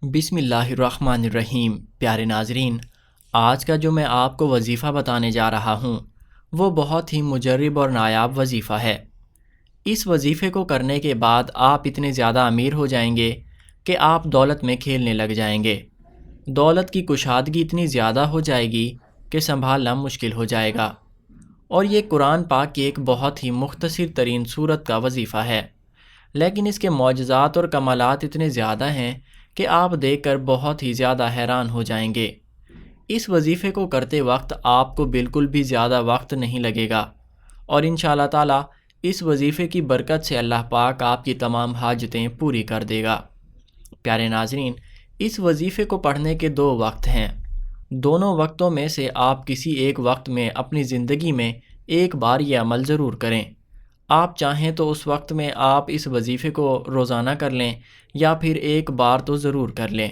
بسم اللہ الرحمن الرحیم۔ پیارے ناظرین، آج کا جو میں آپ کو وظیفہ بتانے جا رہا ہوں وہ بہت ہی مجرب اور نایاب وظیفہ ہے۔ اس وظیفے کو کرنے کے بعد آپ اتنے زیادہ امیر ہو جائیں گے کہ آپ دولت میں کھیلنے لگ جائیں گے۔ دولت کی کشادگی اتنی زیادہ ہو جائے گی کہ سنبھالنا مشکل ہو جائے گا، اور یہ قرآن پاک کی ایک بہت ہی مختصر ترین صورت کا وظیفہ ہے، لیکن اس کے معجزات اور کمالات اتنے زیادہ ہیں کہ آپ دیکھ کر بہت ہی زیادہ حیران ہو جائیں گے۔ اس وظیفے کو کرتے وقت آپ کو بالکل بھی زیادہ وقت نہیں لگے گا، اور انشاءاللہ تعالی اس وظیفے کی برکت سے اللہ پاک آپ کی تمام حاجتیں پوری کر دے گا۔ پیارے ناظرین، اس وظیفے کو پڑھنے کے دو وقت ہیں۔ دونوں وقتوں میں سے آپ کسی ایک وقت میں اپنی زندگی میں ایک بار یہ عمل ضرور کریں۔ آپ چاہیں تو اس وقت میں آپ اس وظیفے کو روزانہ کر لیں، یا پھر ایک بار تو ضرور کر لیں۔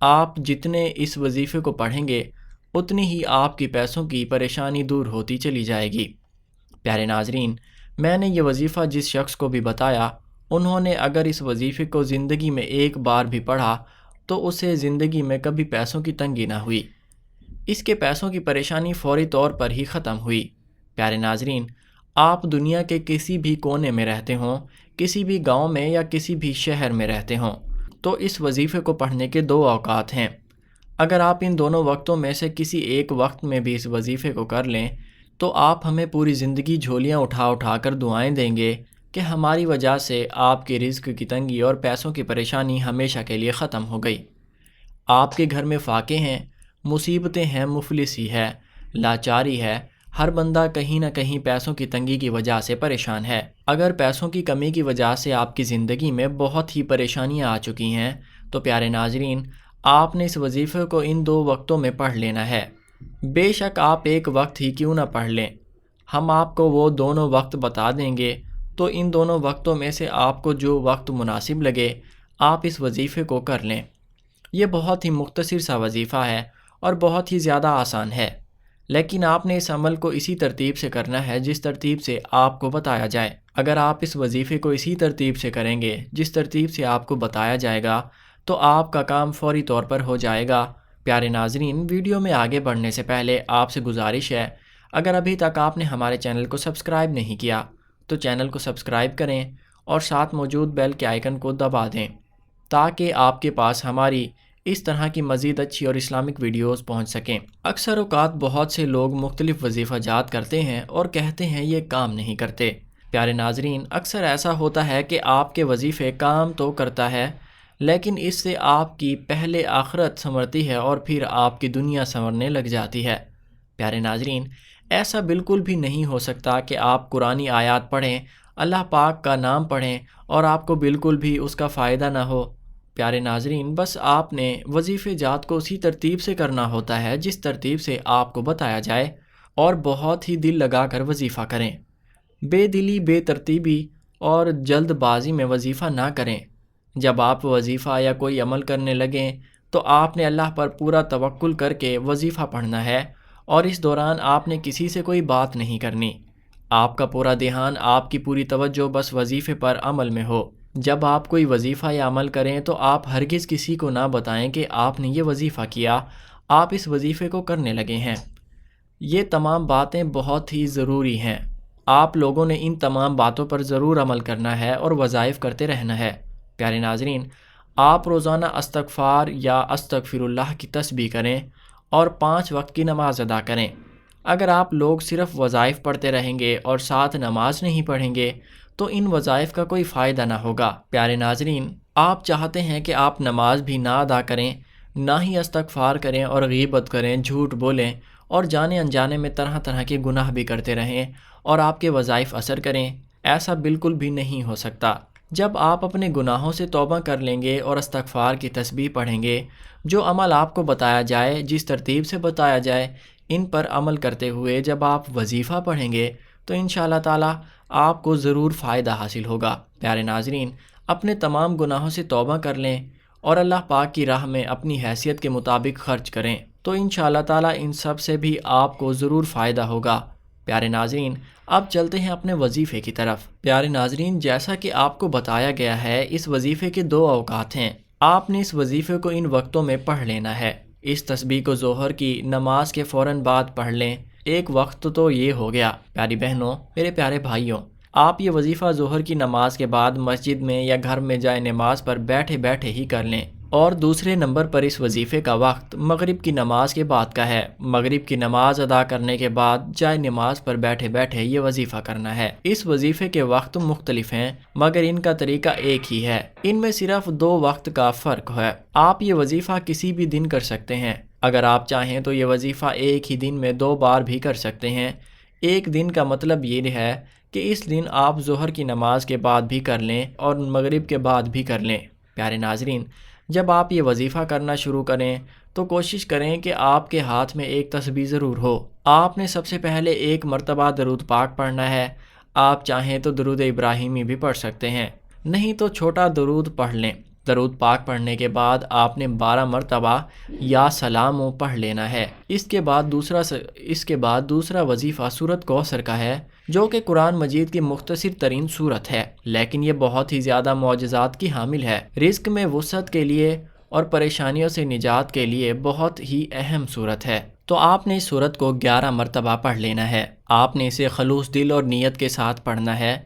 آپ جتنے اس وظیفے کو پڑھیں گے اتنی ہی آپ کی پیسوں کی پریشانی دور ہوتی چلی جائے گی۔ پیارے ناظرین، میں نے یہ وظیفہ جس شخص کو بھی بتایا، انہوں نے اگر اس وظیفے کو زندگی میں ایک بار بھی پڑھا تو اسے زندگی میں کبھی پیسوں کی تنگی نہ ہوئی، اس کے پیسوں کی پریشانی فوری طور پر ہی ختم ہوئی۔ پیارے ناظرین، آپ دنیا کے کسی بھی کونے میں رہتے ہوں، کسی بھی گاؤں میں یا کسی بھی شہر میں رہتے ہوں، تو اس وظیفے کو پڑھنے کے دو اوقات ہیں۔ اگر آپ ان دونوں وقتوں میں سے کسی ایک وقت میں بھی اس وظیفے کو کر لیں تو آپ ہمیں پوری زندگی جھولیاں اٹھا اٹھا کر دعائیں دیں گے کہ ہماری وجہ سے آپ کے رزق کی تنگی اور پیسوں کی پریشانی ہمیشہ کے لیے ختم ہو گئی۔ آپ کے گھر میں فاقے ہیں، مصیبتیں ہیں، مفلسی ہے، لاچاری ہے، ہر بندہ کہیں نہ کہیں پیسوں کی تنگی کی وجہ سے پریشان ہے۔ اگر پیسوں کی کمی کی وجہ سے آپ کی زندگی میں بہت ہی پریشانیاں آ چکی ہیں تو پیارے ناظرین، آپ نے اس وظیفے کو ان دو وقتوں میں پڑھ لینا ہے۔ بے شک آپ ایک وقت ہی کیوں نہ پڑھ لیں، ہم آپ کو وہ دونوں وقت بتا دیں گے، تو ان دونوں وقتوں میں سے آپ کو جو وقت مناسب لگے آپ اس وظیفے کو کر لیں۔ یہ بہت ہی مختصر سا وظیفہ ہے اور بہت ہی زیادہ آسان ہے، لیکن آپ نے اس عمل کو اسی ترتیب سے کرنا ہے جس ترتیب سے آپ کو بتایا جائے۔ اگر آپ اس وظیفے کو اسی ترتیب سے کریں گے جس ترتیب سے آپ کو بتایا جائے گا تو آپ کا کام فوری طور پر ہو جائے گا۔ پیارے ناظرین، ویڈیو میں آگے بڑھنے سے پہلے آپ سے گزارش ہے، اگر ابھی تک آپ نے ہمارے چینل کو سبسکرائب نہیں کیا تو چینل کو سبسکرائب کریں اور ساتھ موجود بیل کے آئیکن کو دبا دیں تاکہ آپ کے پاس ہماری اس طرح کی مزید اچھی اور اسلامک ویڈیوز پہنچ سکیں۔ اکثر اوقات بہت سے لوگ مختلف وظیفہ جات کرتے ہیں اور کہتے ہیں یہ کام نہیں کرتے۔ پیارے ناظرین، اکثر ایسا ہوتا ہے کہ آپ کے وظیفے کام تو کرتا ہے، لیکن اس سے آپ کی پہلے آخرت سنورتی ہے اور پھر آپ کی دنیا سنورنے لگ جاتی ہے۔ پیارے ناظرین، ایسا بالکل بھی نہیں ہو سکتا کہ آپ قرآنی آیات پڑھیں، اللہ پاک کا نام پڑھیں اور آپ کو بالکل بھی اس کا فائدہ نہ ہو۔ پیارے ناظرین، بس آپ نے وظیفے جات کو اسی ترتیب سے کرنا ہوتا ہے جس ترتیب سے آپ کو بتایا جائے، اور بہت ہی دل لگا کر وظیفہ کریں۔ بے دلی، بے ترتیبی اور جلد بازی میں وظیفہ نہ کریں۔ جب آپ وظیفہ یا کوئی عمل کرنے لگیں تو آپ نے اللہ پر پورا توکل کر کے وظیفہ پڑھنا ہے، اور اس دوران آپ نے کسی سے کوئی بات نہیں کرنی۔ آپ کا پورا دھیان، آپ کی پوری توجہ بس وظیفے پر عمل میں ہو۔ جب آپ کوئی وظیفہ یا عمل کریں تو آپ ہرگز کسی کو نہ بتائیں کہ آپ نے یہ وظیفہ کیا، آپ اس وظیفے کو کرنے لگے ہیں۔ یہ تمام باتیں بہت ہی ضروری ہیں، آپ لوگوں نے ان تمام باتوں پر ضرور عمل کرنا ہے اور وظائف کرتے رہنا ہے۔ پیارے ناظرین، آپ روزانہ استغفار یا استغفر اللہ کی تسبیح کریں اور 5 وقت کی نماز ادا کریں۔ اگر آپ لوگ صرف وظائف پڑھتے رہیں گے اور ساتھ نماز نہیں پڑھیں گے تو ان وظائف کا کوئی فائدہ نہ ہوگا۔ پیارے ناظرین، آپ چاہتے ہیں کہ آپ نماز بھی نہ ادا کریں، نہ ہی استغفار کریں اور غیبت کریں، جھوٹ بولیں اور جانے انجانے میں طرح طرح کے گناہ بھی کرتے رہیں اور آپ کے وظائف اثر کریں، ایسا بالکل بھی نہیں ہو سکتا۔ جب آپ اپنے گناہوں سے توبہ کر لیں گے اور استغفار کی تسبیح پڑھیں گے، جو عمل آپ کو بتایا جائے، جس ترتیب سے بتایا جائے، ان پر عمل کرتے ہوئے جب آپ وظیفہ پڑھیں گے تو انشاءاللہ تعالی آپ کو ضرور فائدہ حاصل ہوگا۔ پیارے ناظرین، اپنے تمام گناہوں سے توبہ کر لیں اور اللہ پاک کی راہ میں اپنی حیثیت کے مطابق خرچ کریں تو انشاءاللہ تعالی ان سب سے بھی آپ کو ضرور فائدہ ہوگا۔ پیارے ناظرین، اب چلتے ہیں اپنے وظیفے کی طرف۔ پیارے ناظرین، جیسا کہ آپ کو بتایا گیا ہے، اس وظیفے کے 2 اوقات ہیں۔ آپ نے اس وظیفے کو ان وقتوں میں پڑھ لینا ہے۔ اس تسبیح کو ظہر کی نماز کے فوراً بعد پڑھ لیں۔ ایک وقت تو یہ ہو گیا۔ پیاری بہنوں، میرے پیارے بھائیوں، آپ یہ وظیفہ ظہر کی نماز کے بعد مسجد میں یا گھر میں جائے نماز پر بیٹھے بیٹھے ہی کر لیں۔ اور دوسرے نمبر پر اس وظیفے کا وقت مغرب کی نماز کے بعد کا ہے۔ مغرب کی نماز ادا کرنے کے بعد جائے نماز پر بیٹھے بیٹھے یہ وظیفہ کرنا ہے۔ اس وظیفے کے وقت مختلف ہیں مگر ان کا طریقہ ایک ہی ہے۔ ان میں صرف 2 وقت کا فرق ہے۔ آپ یہ وظیفہ کسی بھی دن کر سکتے ہیں۔ اگر آپ چاہیں تو یہ وظیفہ ایک ہی دن میں 2 بار بھی کر سکتے ہیں۔ ایک دن کا مطلب یہ ہے کہ اس دن آپ ظہر کی نماز کے بعد بھی کر لیں اور مغرب کے بعد بھی کر لیں۔ پیارے ناظرین، جب آپ یہ وظیفہ کرنا شروع کریں تو کوشش کریں کہ آپ کے ہاتھ میں ایک تسبیح ضرور ہو۔ آپ نے سب سے پہلے 1 مرتبہ درود پاک پڑھنا ہے۔ آپ چاہیں تو درود ابراہیمی بھی پڑھ سکتے ہیں، نہیں تو چھوٹا درود پڑھ لیں۔ درود پاک پڑھنے کے بعد آپ نے 12 مرتبہ یا سلام پڑھ لینا ہے۔ اس کے بعد دوسرا وظیفہ سورۃ کوثر کا ہے، جو کہ قرآن مجید کی مختصر ترین سورت ہے، لیکن یہ بہت ہی زیادہ معجزات کی حامل ہے۔ رزق میں وسعت کے لیے اور پریشانیوں سے نجات کے لیے بہت ہی اہم سورت ہے۔ تو آپ نے اس سورت کو 11 مرتبہ پڑھ لینا ہے۔ آپ نے اسے خلوص دل اور نیت کے ساتھ پڑھنا ہے۔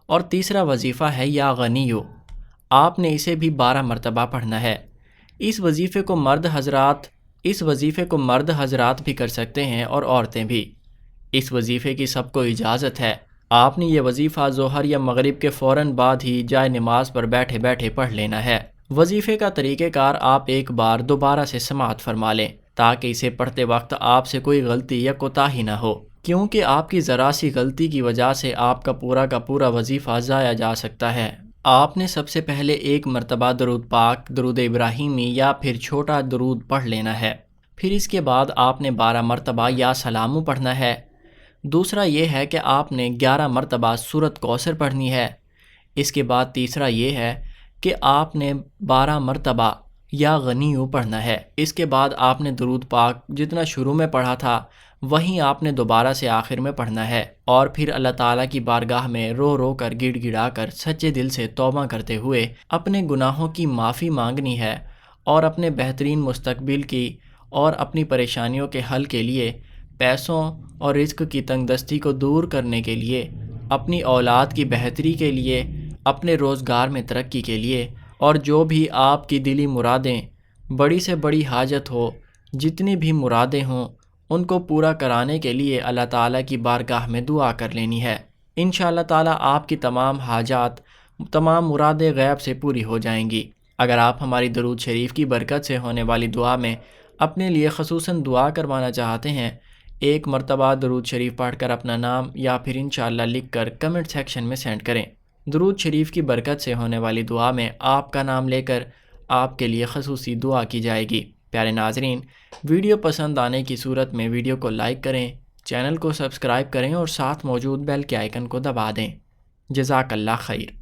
اور تیسرا وظیفہ ہے یا غنیو، آپ نے اسے بھی 12 مرتبہ پڑھنا ہے۔ اس وظیفے کو مرد حضرات بھی کر سکتے ہیں اور عورتیں بھی۔ اس وظیفے کی سب کو اجازت ہے۔ آپ نے یہ وظیفہ ظہر یا مغرب کے فوراً بعد ہی جائے نماز پر بیٹھے بیٹھے پڑھ لینا ہے۔ وظیفے کا طریقہ کار آپ ایک بار دوبارہ سے سماعت فرما لیں تاکہ اسے پڑھتے وقت آپ سے کوئی غلطی یا کوتاہی نہ ہو، کیونکہ آپ کی ذرا سی غلطی کی وجہ سے آپ کا پورا وظیفہ ضائع جا سکتا ہے۔ آپ نے سب سے پہلے 1 مرتبہ درود پاک، درود ابراہیمی یا پھر چھوٹا درود پڑھ لینا ہے۔ پھر اس کے بعد آپ نے 12 مرتبہ یا سلام پڑھنا ہے۔ دوسرا یہ ہے کہ آپ نے 11 مرتبہ سورۃ کوثر پڑھنی ہے۔ اس کے بعد تیسرا یہ ہے کہ آپ نے 12 مرتبہ یا غنیو پڑھنا ہے۔ اس کے بعد آپ نے درود پاک جتنا شروع میں پڑھا تھا وہیں آپ نے دوبارہ سے آخر میں پڑھنا ہے، اور پھر اللہ تعالیٰ کی بارگاہ میں رو رو کر گڑ گڑا کر سچے دل سے توبہ کرتے ہوئے اپنے گناہوں کی معافی مانگنی ہے، اور اپنے بہترین مستقبل کی اور اپنی پریشانیوں کے حل کے لیے، پیسوں اور رزق کی تنگ دستی کو دور کرنے کے لیے، اپنی اولاد کی بہتری کے لیے، اپنے روزگار میں ترقی کے لیے، اور جو بھی آپ کی دلی مرادیں، بڑی سے بڑی حاجت ہو، جتنی بھی مرادیں ہوں، ان کو پورا کرانے کے لیے اللہ تعالیٰ کی بارگاہ میں دعا کر لینی ہے۔ انشاءاللہ تعالیٰ آپ کی تمام حاجات، تمام مرادیں غیب سے پوری ہو جائیں گی۔ اگر آپ ہماری درود شریف کی برکت سے ہونے والی دعا میں اپنے لیے خصوصاً دعا کروانا چاہتے ہیں، 1 مرتبہ درود شریف پڑھ کر اپنا نام یا پھر انشاءاللہ لکھ کر کمنٹ سیکشن میں سینڈ کریں۔ درود شریف کی برکت سے ہونے والی دعا میں آپ کا نام لے کر آپ کے لیے خصوصی دعا کی جائے گی۔ پیارے ناظرین، ویڈیو پسند آنے کی صورت میں ویڈیو کو لائک کریں، چینل کو سبسکرائب کریں اور ساتھ موجود بیل کے آئیکن کو دبا دیں۔ جزاک اللہ خیر۔